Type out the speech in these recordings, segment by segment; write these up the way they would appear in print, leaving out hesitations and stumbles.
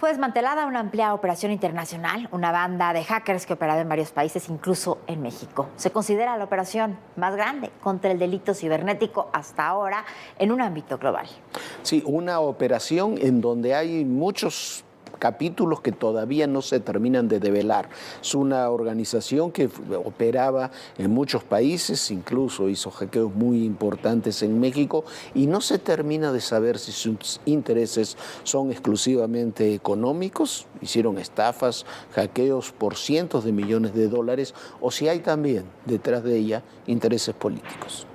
Fue desmantelada una amplia operación internacional, una banda de hackers que operaba en varios países, incluso en México. Se considera la operación más grande contra el delito cibernético hasta ahora en un ámbito global. Sí, una operación en donde hay muchos capítulos que todavía no se terminan de develar. Es una organización que operaba en muchos países, incluso hizo hackeos muy importantes en México, y no se termina de saber si sus intereses son exclusivamente económicos, hicieron estafas, hackeos por cientos de millones de dólares, o si hay también detrás de ella intereses políticos.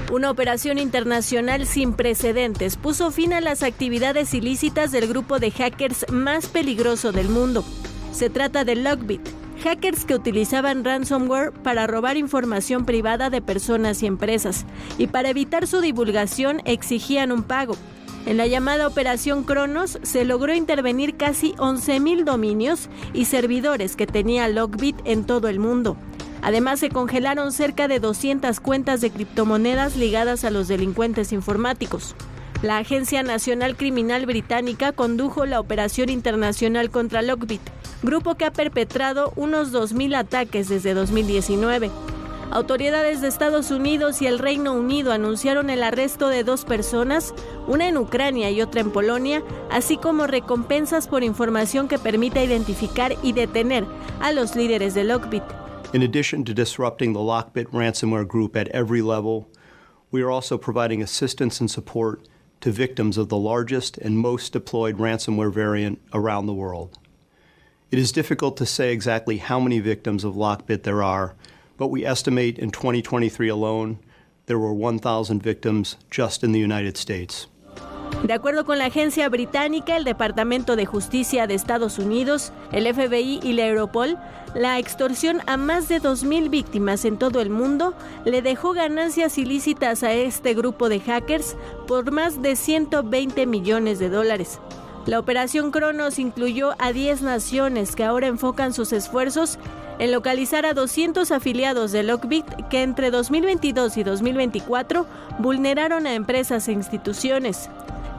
Una operación internacional sin precedentes puso fin a las actividades ilícitas del grupo de hackers más peligroso del mundo. Se trata de Lockbit, hackers que utilizaban ransomware para robar información privada de personas y empresas, y para evitar su divulgación exigían un pago. En la llamada Operación Cronos se logró intervenir casi 11,000 dominios y servidores que tenía Lockbit en todo el mundo. Además, se congelaron cerca de 200 cuentas de criptomonedas ligadas a los delincuentes informáticos. La Agencia Nacional Criminal Británica condujo la operación internacional contra Lockbit, grupo que ha perpetrado unos 2,000 ataques desde 2019. Autoridades de Estados Unidos y el Reino Unido anunciaron el arresto de 2 personas, una en Ucrania y otra en Polonia, así como recompensas por información que permita identificar y detener a los líderes de Lockbit. In addition to disrupting the Lockbit ransomware group at every level, we are also providing assistance and support to victims of the largest and most deployed ransomware variant around the world. It is difficult to say exactly how many victims of Lockbit there are, but we estimate in 2023 alone, there were 1,000 victims just in the United States. De acuerdo con la agencia británica, el Departamento de Justicia de Estados Unidos, el FBI y la Europol, la extorsión a más de 2,000 víctimas en todo el mundo le dejó ganancias ilícitas a este grupo de hackers por más de 120 millones de dólares. La operación Cronos incluyó a 10 naciones que ahora enfocan sus esfuerzos en localizar a 200 afiliados de Lockbit que entre 2022 y 2024 vulneraron a empresas e instituciones.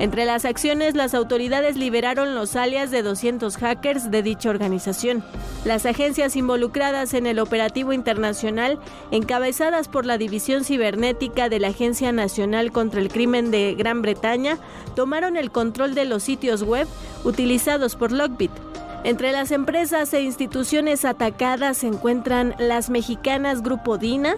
Entre las acciones, las autoridades liberaron los alias de 200 hackers de dicha organización. Las agencias involucradas en el operativo internacional, encabezadas por la División Cibernética de la Agencia Nacional contra el Crimen de Gran Bretaña, tomaron el control de los sitios web utilizados por Lockbit. Entre las empresas e instituciones atacadas se encuentran las mexicanas Grupo Dina,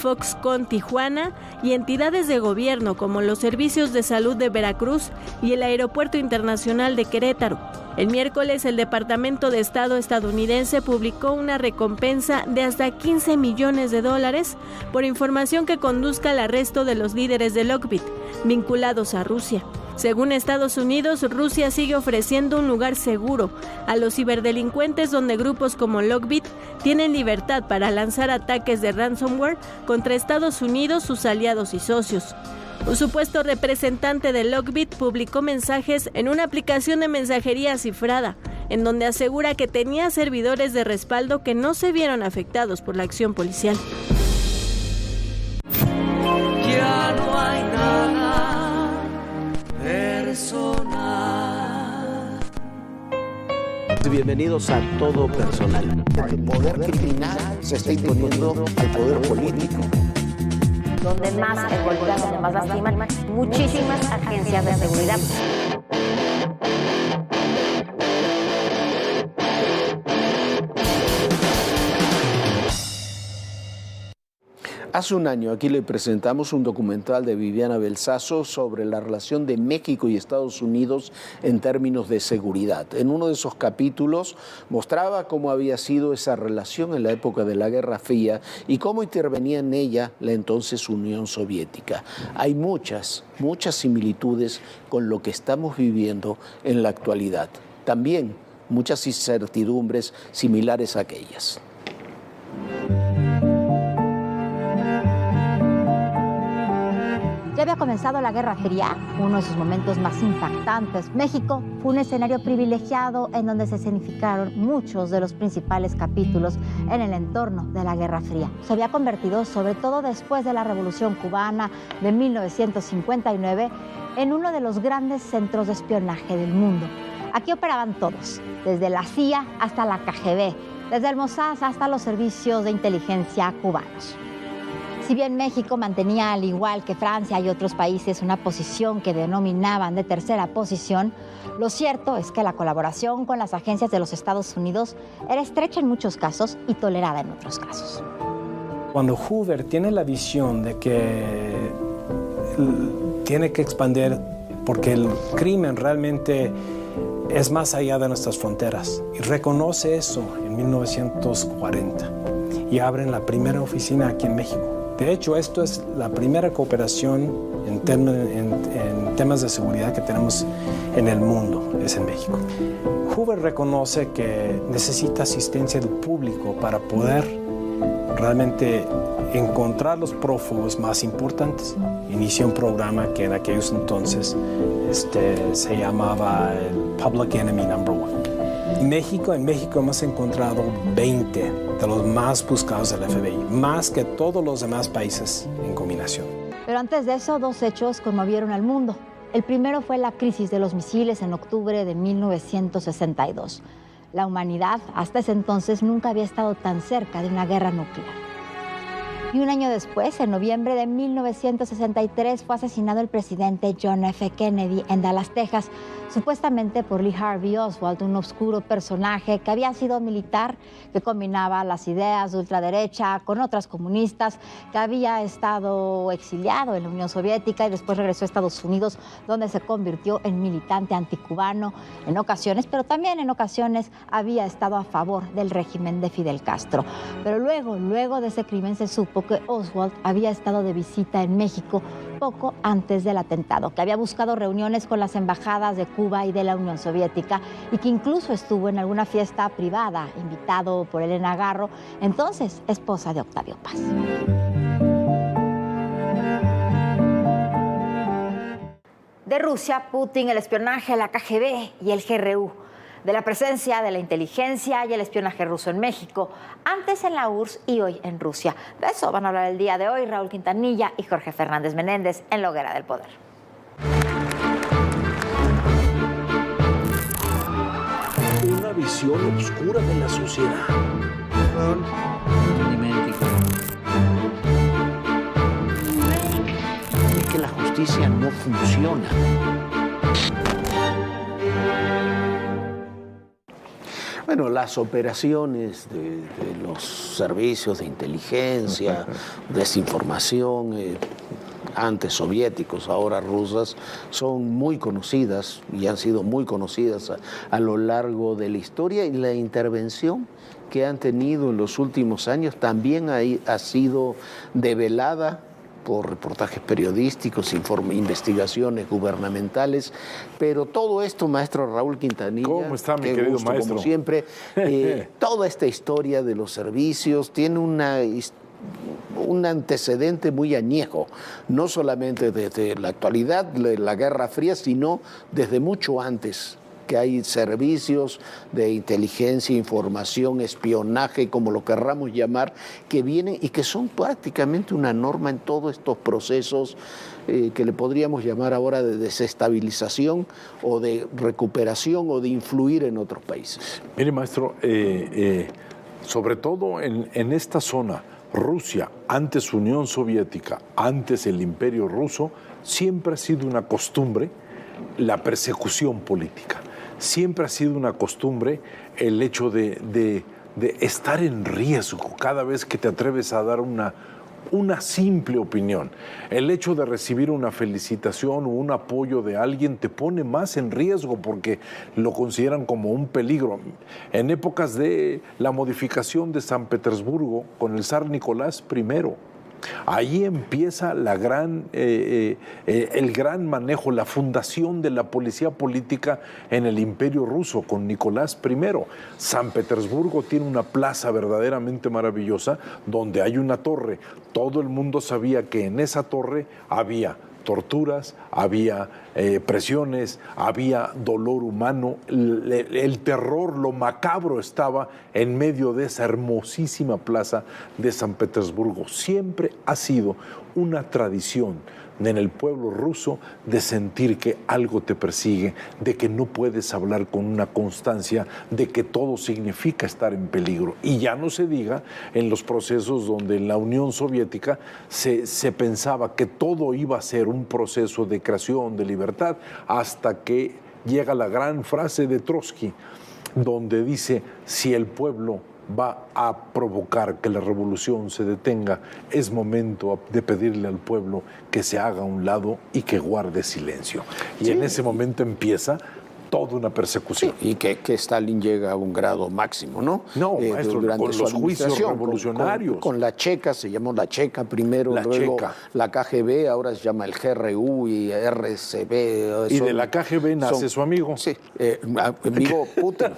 Foxconn Tijuana y entidades de gobierno como los Servicios de Salud de Veracruz y el Aeropuerto Internacional de Querétaro. El miércoles, el Departamento de Estado estadounidense publicó una recompensa de hasta 15 millones de dólares por información que conduzca al arresto de los líderes de Lockbit, vinculados a Rusia. Según Estados Unidos, Rusia sigue ofreciendo un lugar seguro a los ciberdelincuentes donde grupos como Lockbit tienen libertad para lanzar ataques de ransomware contra Estados Unidos, sus aliados y socios. Un supuesto representante de Lockbit publicó mensajes en una aplicación de mensajería cifrada, en donde asegura que tenía servidores de respaldo que no se vieron afectados por la acción policial. Ya no hay nada personal. Bienvenidos a Todo Personal. El poder criminal se está imponiendo al poder político. Donde más golpean, donde más lastiman, muchísimas agencias de seguridad. Hace un año aquí le presentamos un documental de Viviana Belsazo sobre la relación de México y Estados Unidos en términos de seguridad. En uno de esos capítulos mostraba cómo había sido esa relación en la época de la Guerra Fría y cómo intervenía en ella la entonces Unión Soviética. Hay muchas similitudes con lo que estamos viviendo en la actualidad. También muchas incertidumbres similares a aquellas. Ya había comenzado la Guerra Fría, uno de sus momentos más impactantes. México fue un escenario privilegiado en donde se escenificaron muchos de los principales capítulos en el entorno de la Guerra Fría. Se había convertido, sobre todo después de la Revolución Cubana de 1959, en uno de los grandes centros de espionaje del mundo. Aquí operaban todos, desde la CIA hasta la KGB, desde el Mossad hasta los servicios de inteligencia cubanos. Si bien México mantenía, al igual que Francia y otros países, una posición que denominaban de tercera posición, lo cierto es que la colaboración con las agencias de los Estados Unidos era estrecha en muchos casos y tolerada en otros casos. Cuando Hoover tiene la visión de que tiene que expandir, porque el crimen realmente es más allá de nuestras fronteras, y reconoce eso en 1940, y abren la primera oficina aquí en México. De hecho, esto es la primera cooperación en temas de seguridad que tenemos en el mundo, es en México. Hoover reconoce que necesita asistencia del público para poder realmente encontrar los prófugos más importantes. Inicia un programa que en aquellos entonces se llamaba el Public Enemy No. 1. En México hemos encontrado 20 de los más buscados del FBI, más que todos los demás países en combinación. Pero antes de eso, dos hechos conmovieron al mundo. El primero fue la crisis de los misiles en octubre de 1962. La humanidad, hasta ese entonces, nunca había estado tan cerca de una guerra nuclear. Y un año después, en noviembre de 1963, fue asesinado el presidente John F. Kennedy en Dallas, Texas, supuestamente por Lee Harvey Oswald, un oscuro personaje que había sido militar, que combinaba las ideas de ultraderecha con otras comunistas, que había estado exiliado en la Unión Soviética y después regresó a Estados Unidos, donde se convirtió en militante anticubano en ocasiones, pero también en ocasiones había estado a favor del régimen de Fidel Castro. Pero luego de ese crimen se supo que Oswald había estado de visita en México poco antes del atentado, que había buscado reuniones con las embajadas de Cuba y de la Unión Soviética y que incluso estuvo en alguna fiesta privada, invitado por Elena Garro, entonces esposa de Octavio Paz. De Rusia, Putin, el espionaje, la KGB y el GRU. De la presencia de la inteligencia y el espionaje ruso en México, antes en la URSS y hoy en Rusia. De eso van a hablar el día de hoy Raúl Quintanilla y Jorge Fernández Menéndez en La Hoguera del Poder. Una visión oscura de la sociedad. Es que la justicia no funciona. Bueno, las operaciones de los servicios de inteligencia, desinformación, antes soviéticos, ahora rusas, son muy conocidas y han sido muy conocidas a lo largo de la historia, y la intervención que han tenido en los últimos años también ha sido develada por reportajes periodísticos, investigaciones gubernamentales, pero todo esto, maestro Raúl Quintanilla, ¿cómo está, mi querido gusto, maestro? Como siempre, toda esta historia de los servicios tiene un antecedente muy añejo, no solamente desde la actualidad, de la Guerra Fría, sino desde mucho antes, que hay servicios de inteligencia, información, espionaje, como lo querramos llamar, que vienen y que son prácticamente una norma en todos estos procesos que le podríamos llamar ahora de desestabilización o de recuperación o de influir en otros países. Mire, maestro, sobre todo en esta zona, Rusia, antes Unión Soviética, antes el Imperio Ruso, siempre ha sido una costumbre la persecución política. Siempre ha sido una costumbre el hecho de estar en riesgo cada vez que te atreves a dar una simple opinión. El hecho de recibir una felicitación o un apoyo de alguien te pone más en riesgo porque lo consideran como un peligro. En épocas de la modificación de San Petersburgo con el zar Nicolás I, ahí empieza el gran manejo, la fundación de la policía política en el Imperio Ruso con Nicolás I. San Petersburgo tiene una plaza verdaderamente maravillosa donde hay una torre. Todo el mundo sabía que en esa torre había torturas, había presiones, había dolor humano, el terror, lo macabro estaba en medio de esa hermosísima plaza de San Petersburgo. Siempre ha sido una tradición en el pueblo ruso de sentir que algo te persigue, de que no puedes hablar con una constancia, de que todo significa estar en peligro. Y ya no se diga en los procesos donde en la Unión Soviética se pensaba que todo iba a ser un proceso de creación, de libertad, hasta que llega la gran frase de Trotsky, donde dice: si el pueblo va a provocar que la revolución se detenga, es momento de pedirle al pueblo que se haga a un lado y que guarde silencio. Y en ese momento empieza toda una persecución. Sí, y que Stalin llega a un grado máximo, ¿no? No, maestro, con los juicios revolucionarios. Con la Checa, se llamó la Checa primero, luego la KGB, ahora se llama el GRU y RCB. Y de la KGB nace su amigo. Sí, amigo Putin.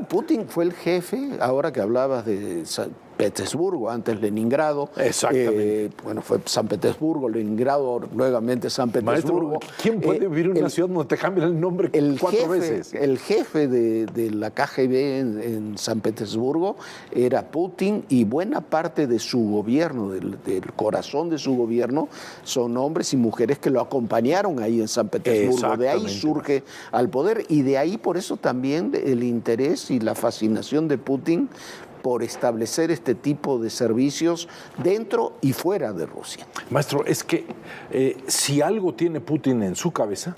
Putin fue el jefe, ahora que hablabas de San Petersburgo, antes Leningrado. Exactamente. Bueno, fue San Petersburgo, Leningrado, nuevamente San Petersburgo. Maestro, ¿quién puede vivir en una ciudad donde te cambian el nombre cuatro veces? El jefe de la KGB en San Petersburgo era Putin, y buena parte de su gobierno, del corazón de su gobierno, son hombres y mujeres que lo acompañaron ahí en San Petersburgo. De ahí surge al poder, y de ahí por eso también el interés y la fascinación de Putin por establecer este tipo de servicios dentro y fuera de Rusia. Maestro, es que si algo tiene Putin en su cabeza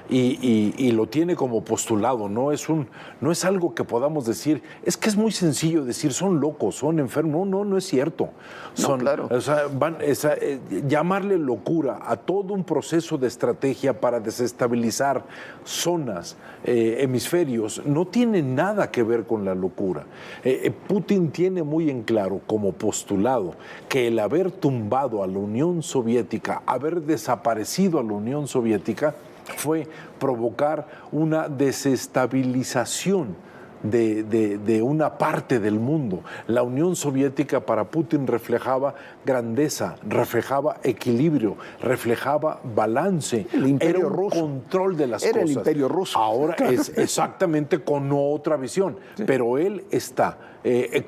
y lo tiene como postulado, no es algo que podamos decir, es que es muy sencillo decir son locos, son enfermos. No es cierto. Claro. O sea, llamarle locura a todo un proceso de estrategia para desestabilizar zonas, hemisferios, no tiene nada que ver con la locura. Putin tiene muy en claro como postulado que el haber tumbado a la Unión Soviética, haber desaparecido a la Unión Soviética, fue provocar una desestabilización de una parte del mundo. La Unión Soviética para Putin reflejaba grandeza, reflejaba equilibrio, reflejaba balance. El Imperio era un Ruso. Control de las era cosas. El Imperio Ruso. Ahora es exactamente con otra visión, pero él está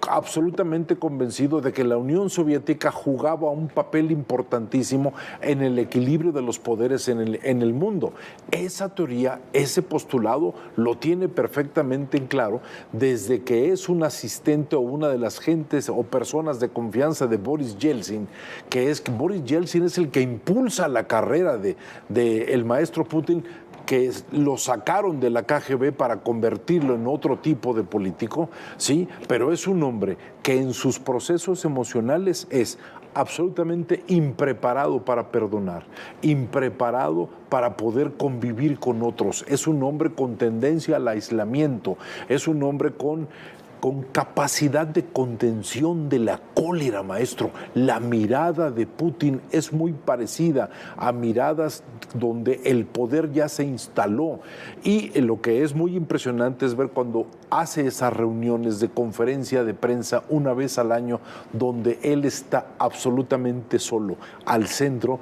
absolutamente convencido de que la Unión Soviética jugaba un papel importantísimo en el equilibrio de los poderes en el mundo. Esa teoría, ese postulado lo tiene perfectamente en claro desde que es un asistente o una de las gentes o personas de confianza de Boris Yeltsin, que Boris Yeltsin es el que impulsa la carrera de el maestro Putin, que lo sacaron de la KGB para convertirlo en otro tipo de político, ¿sí? Pero es un hombre que en sus procesos emocionales es absolutamente impreparado para perdonar, impreparado para poder convivir con otros. Es un hombre con tendencia al aislamiento, es un hombre con capacidad de contención de la cólera, maestro. La mirada de Putin es muy parecida a miradas donde el poder ya se instaló. Y lo que es muy impresionante es ver cuando hace esas reuniones de conferencia de prensa una vez al año, donde él está absolutamente solo, al centro,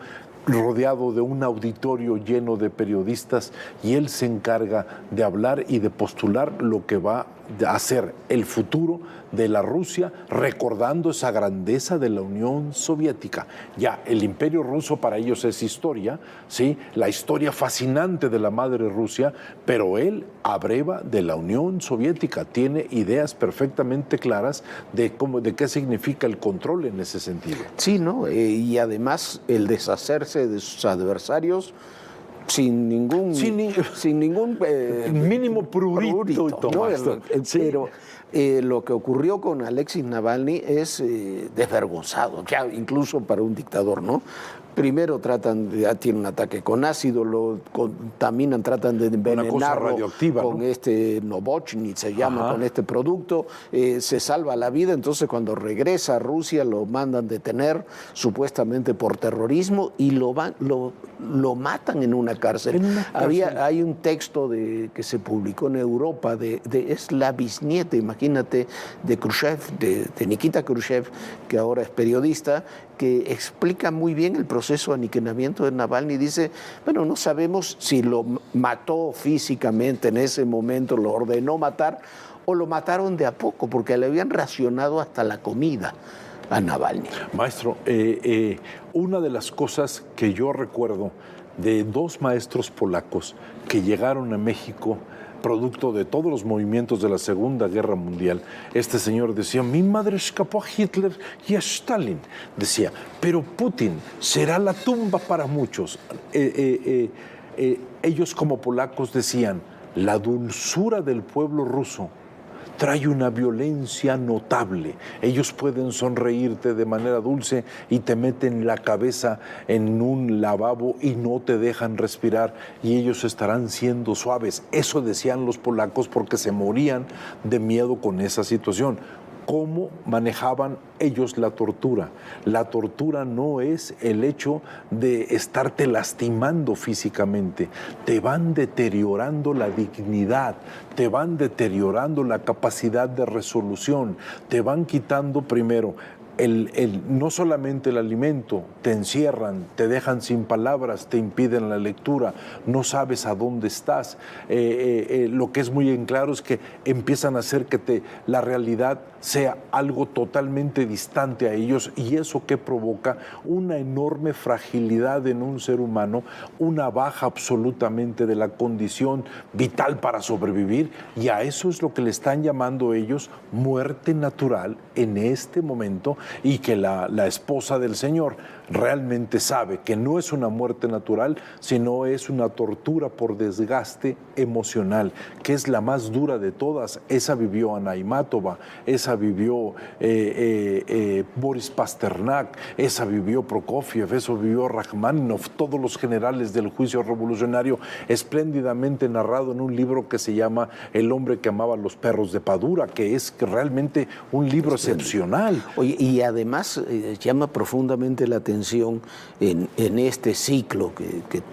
rodeado de un auditorio lleno de periodistas, y él se encarga de hablar y de postular lo que va a ser el futuro de la Rusia, recordando esa grandeza de la Unión Soviética. Ya, el Imperio Ruso para ellos es historia, ¿sí? La historia fascinante de la madre Rusia, pero él abreva de la Unión Soviética, tiene ideas perfectamente claras de qué significa el control en ese sentido. Sí, ¿no? Y además el deshacerse de sus adversarios sin ningún mínimo prurito, ¿no? Pero lo que ocurrió con Alexis Navalny es desvergonzado, ya incluso para un dictador, ¿no? Primero tiene un ataque con ácido, lo contaminan, tratan de envenenarlo con este Novochny, se llama, con este producto, se salva la vida. Entonces cuando regresa a Rusia lo mandan detener supuestamente por terrorismo y lo matan en una cárcel. Hay un texto que se publicó en Europa, es la bisnieta, imagínate, de Khrushchev, de Nikita Khrushchev, que ahora es periodista, que explica muy bien el proceso proceso de aniquilamiento de Navalny, dice, bueno, no sabemos si lo mató físicamente en ese momento, lo ordenó matar, o lo mataron de a poco, porque le habían racionado hasta la comida a Navalny. Maestro, una de las cosas que yo recuerdo de dos maestros polacos que llegaron a México producto de todos los movimientos de la Segunda Guerra Mundial, este señor decía, mi madre escapó a Hitler y a Stalin. Decía, pero Putin será la tumba para muchos. Ellos como polacos decían, la dulzura del pueblo ruso trae una violencia notable. Ellos pueden sonreírte de manera dulce y te meten la cabeza en un lavabo y no te dejan respirar y ellos estarán siendo suaves. Eso decían los polacos porque se morían de miedo con esa situación. ¿Cómo manejaban ellos la tortura? La tortura no es el hecho de estarte lastimando físicamente, te van deteriorando la dignidad, te van deteriorando la capacidad de resolución, te van quitando primero no solamente el alimento, te encierran, te dejan sin palabras, te impiden la lectura, no sabes a dónde estás. Lo que es muy en claro es que empiezan a hacer que la realidad sea algo totalmente distante a ellos y eso que provoca una enorme fragilidad en un ser humano, una baja absolutamente de la condición vital para sobrevivir y a eso es lo que le están llamando ellos muerte natural en este momento y que la esposa del Señor realmente sabe que no es una muerte natural, sino es una tortura por desgaste emocional, que es la más dura de todas. Esa vivió Ana Imatova, esa vivió Boris Pasternak, esa vivió Prokofiev, eso vivió Rachmaninoff, todos los generales del juicio revolucionario, espléndidamente narrado en un libro que se llama El hombre que amaba a los perros de Padura, que es realmente un libro excepcional. Oye, y además llama profundamente la atención en este ciclo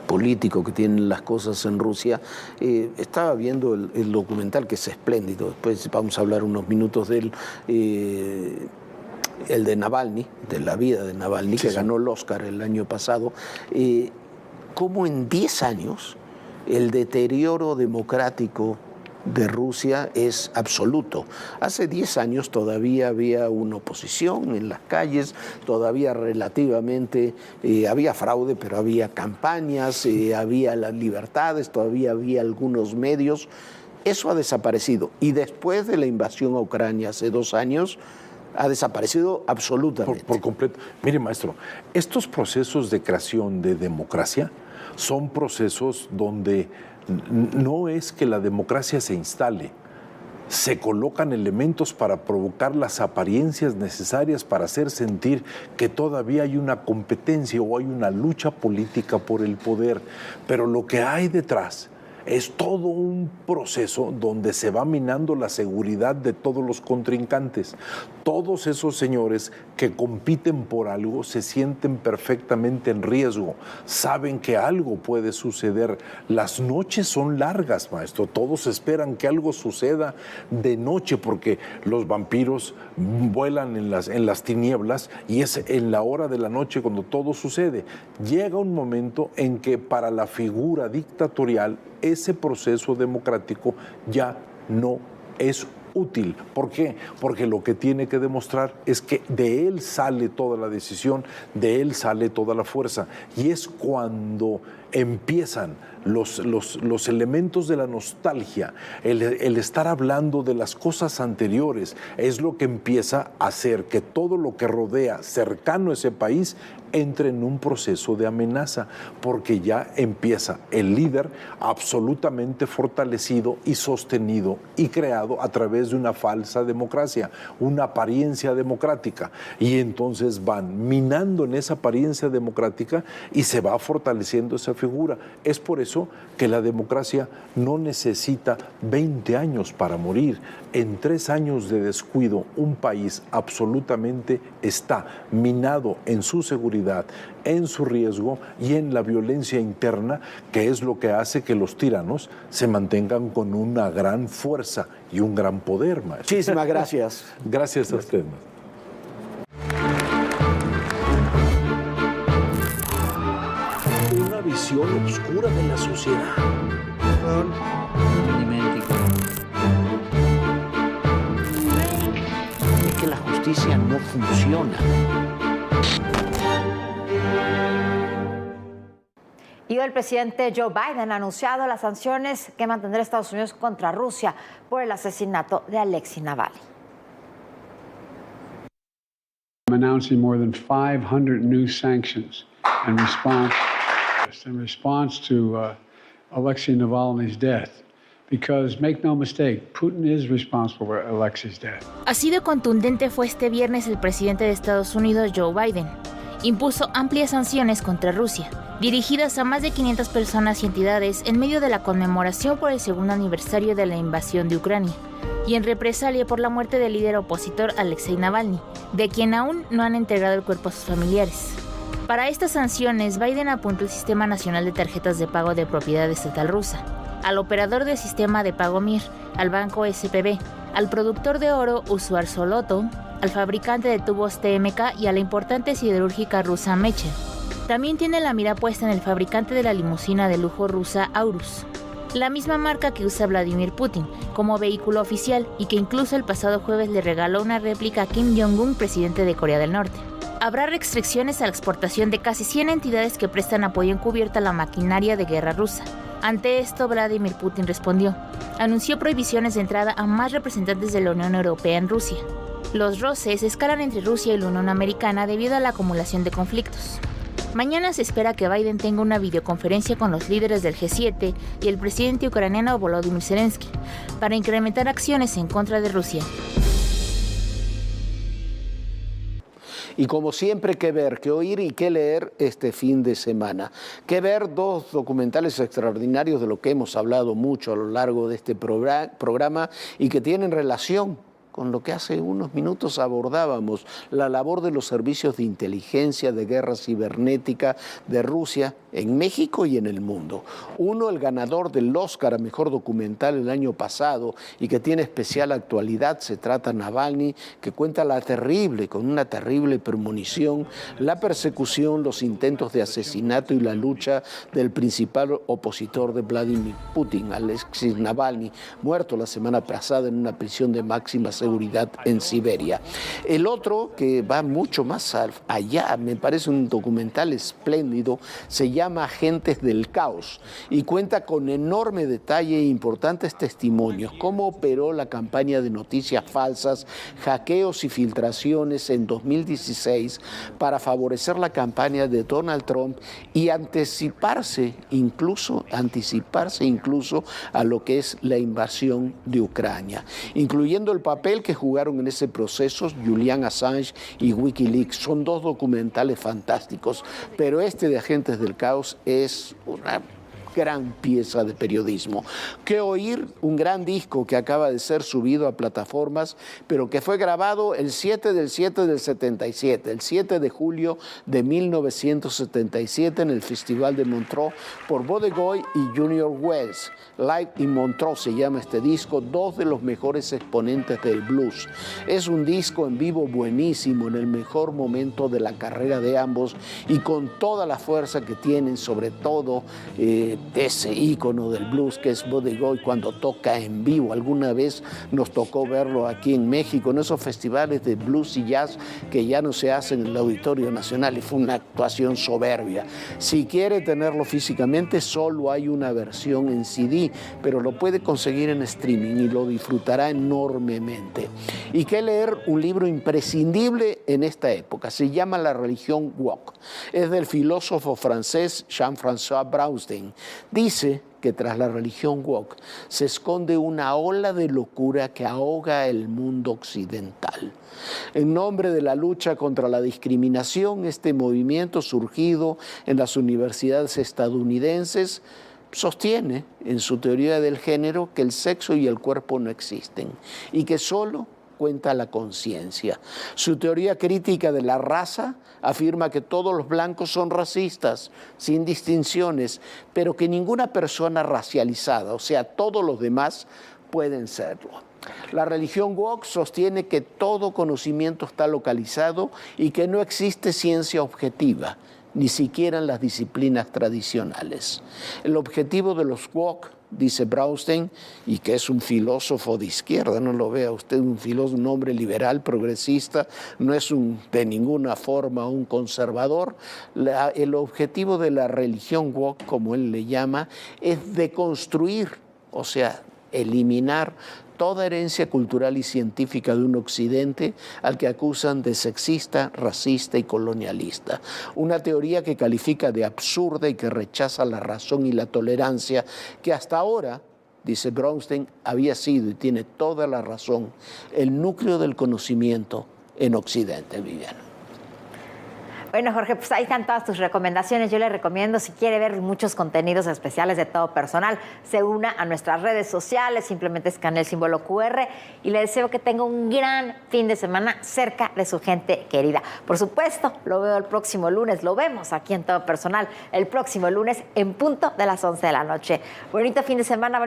político que tienen las cosas en Rusia. Estaba viendo el documental, que es espléndido, después vamos a hablar unos minutos de él, el de Navalny, de la vida de Navalny, sí, que ganó el Oscar el año pasado, cómo en 10 años el deterioro democrático de Rusia es absoluto. Hace 10 años todavía había una oposición en las calles, todavía relativamente había fraude, pero había campañas, había las libertades, todavía había algunos medios. Eso ha desaparecido. Y después de la invasión a Ucrania hace 2 años, ha desaparecido absolutamente. Por completo. Mire, maestro, estos procesos de creación de democracia son procesos donde no es que la democracia se instale, se colocan elementos para provocar las apariencias necesarias para hacer sentir que todavía hay una competencia o hay una lucha política por el poder, pero lo que hay detrás es todo un proceso donde se va minando la seguridad de todos los contrincantes. Todos esos señores que compiten por algo se sienten perfectamente en riesgo, saben que algo puede suceder. Las noches son largas, maestro, todos esperan que algo suceda de noche porque los vampiros vuelan en las tinieblas y es en la hora de la noche cuando todo sucede. Llega un momento en que para la figura dictatorial ese proceso democrático ya no es útil. ¿Por qué? Porque lo que tiene que demostrar es que de él sale toda la decisión, de él sale toda la fuerza. Y es cuando empiezan los elementos de la nostalgia, el estar hablando de las cosas anteriores, es lo que empieza a hacer que todo lo que rodea cercano a ese país entre en un proceso de amenaza, porque ya empieza el líder absolutamente fortalecido y sostenido y creado a través de una falsa democracia, una apariencia democrática, y entonces van minando en esa apariencia democrática y se va fortaleciendo esa figura. Es por eso que la democracia no necesita 20 años para morir. En 3 años de descuido, un país absolutamente está minado en su seguridad, en su riesgo y en la violencia interna, que es lo que hace que los tiranos se mantengan con una gran fuerza y un gran poder, maestro. Muchísimas gracias. Gracias a usted, maestro. visión oscura de la sociedad. Es que la justicia no funciona. Y hoy el presidente Joe Biden ha anunciado las sanciones que mantendrá Estados Unidos contra Rusia por el asesinato de Alexei Navalny. I'm announcing more than 500 new sanctions in response to Alexei Navalny's death. Because, make no mistake, Putin is responsible for Alexei's death. Así de contundente fue este viernes el presidente de Estados Unidos, Joe Biden. Impuso amplias sanciones contra Rusia, dirigidas a más de 500 personas y entidades en medio de la conmemoración por el segundo aniversario de la invasión de Ucrania y en represalia por la muerte del líder opositor Alexei Navalny, de quien aún no han entregado el cuerpo a sus familiares. Para estas sanciones, Biden apuntó el Sistema Nacional de Tarjetas de Pago de Propiedad Estatal Rusa, al operador del sistema de pago Mir, al banco SPB, al productor de oro Usuarzoloto, al fabricante de tubos TMK y a la importante siderúrgica rusa Mechel. También tiene la mira puesta en el fabricante de la limusina de lujo rusa Aurus, la misma marca que usa Vladimir Putin como vehículo oficial y que incluso el pasado jueves le regaló una réplica a Kim Jong-un, presidente de Corea del Norte. Habrá restricciones a la exportación de casi 100 entidades que prestan apoyo encubierto a la maquinaria de guerra rusa. Ante esto, Vladimir Putin respondió. Anunció prohibiciones de entrada a más representantes de la Unión Europea en Rusia. Los roces escalan entre Rusia y la Unión Americana debido a la acumulación de conflictos. Mañana se espera que Biden tenga una videoconferencia con los líderes del G7 y el presidente ucraniano Volodymyr Zelensky para incrementar acciones en contra de Rusia. Y como siempre, qué ver, qué oír y qué leer este fin de semana. Qué ver dos documentales extraordinarios de lo que hemos hablado mucho a lo largo de este programa y que tienen relación con lo que hace unos minutos abordábamos, la labor de los servicios de inteligencia de guerra cibernética de Rusia en México y en el mundo. Uno, el ganador del Oscar a Mejor Documental el año pasado y que tiene especial actualidad, se trata de Navalny, que cuenta con una terrible premonición, la persecución, los intentos de asesinato y la lucha del principal opositor de Vladimir Putin, Alexei Navalny, muerto la semana pasada en una prisión de máxima seguridad en Siberia. El otro, que va mucho más allá, me parece un documental espléndido, se llama Agentes del Caos y cuenta con enorme detalle e importantes testimonios cómo operó la campaña de noticias falsas, hackeos y filtraciones en 2016 para favorecer la campaña de Donald Trump y anticiparse incluso a lo que es la invasión de Ucrania, incluyendo el papel que jugaron en ese proceso Julian Assange y Wikileaks. Son dos documentales fantásticos, pero este de Agentes del Caos es una gran pieza de periodismo. ¿Qué oír? Un gran disco que acaba de ser subido a plataformas, pero que fue grabado el 7 del 7 del 77, el 7 de julio de 1977 en el Festival de Montreux por Bodegoy y Junior Wells. Live in Montreux se llama este disco, dos de los mejores exponentes del blues. Es un disco en vivo buenísimo, en el mejor momento de la carrera de ambos y con toda la fuerza que tienen, sobre todo ese ícono del blues que es Bodegoy cuando toca en vivo. Alguna vez nos tocó verlo aquí en México, en esos festivales de blues y jazz que ya no se hacen en el Auditorio Nacional, y fue una actuación soberbia. Si quiere tenerlo físicamente, solo hay una versión en CD, pero lo puede conseguir en streaming y lo disfrutará enormemente. Y qué leer, un libro imprescindible en esta época, se llama La religión woke. Es del filósofo francés Jean-François Braunstein. Dice que tras la religión woke se esconde una ola de locura que ahoga el mundo occidental. En nombre de la lucha contra la discriminación, este movimiento surgido en las universidades estadounidenses sostiene en su teoría del género que el sexo y el cuerpo no existen y que solo cuenta la conciencia. Su teoría crítica de la raza afirma que todos los blancos son racistas, sin distinciones, pero que ninguna persona racializada, o sea, todos los demás, pueden serlo. La religión woke sostiene que todo conocimiento está localizado y que no existe ciencia objetiva, ni siquiera en las disciplinas tradicionales. El objetivo de los woke, dice Brownstein, y que es un filósofo de izquierda, no lo vea usted, un filósofo, un hombre liberal, progresista, no es de ninguna forma un conservador. El objetivo de la religión woke, como él le llama, es deconstruir, o sea, eliminar toda herencia cultural y científica de un occidente al que acusan de sexista, racista y colonialista. Una teoría que califica de absurda y que rechaza la razón y la tolerancia, que hasta ahora, dice Brownstein, había sido, y tiene toda la razón, el núcleo del conocimiento en Occidente, Viviana. Bueno, Jorge, pues ahí están todas tus recomendaciones. Yo le recomiendo, si quiere ver muchos contenidos especiales de Todo Personal, se una a nuestras redes sociales, simplemente escanee el símbolo QR y le deseo que tenga un gran fin de semana cerca de su gente querida. Por supuesto, lo veo el próximo lunes, lo vemos aquí en Todo Personal el próximo lunes en punto de las 11 de la noche. Bonito fin de semana,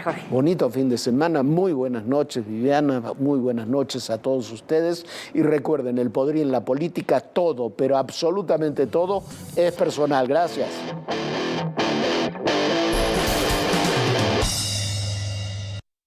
Jorge. Bonito fin de semana, muy buenas noches, Viviana, muy buenas noches a todos ustedes. Y recuerden, el poder y en la política, todo, pero absolutamente todo es personal. Gracias.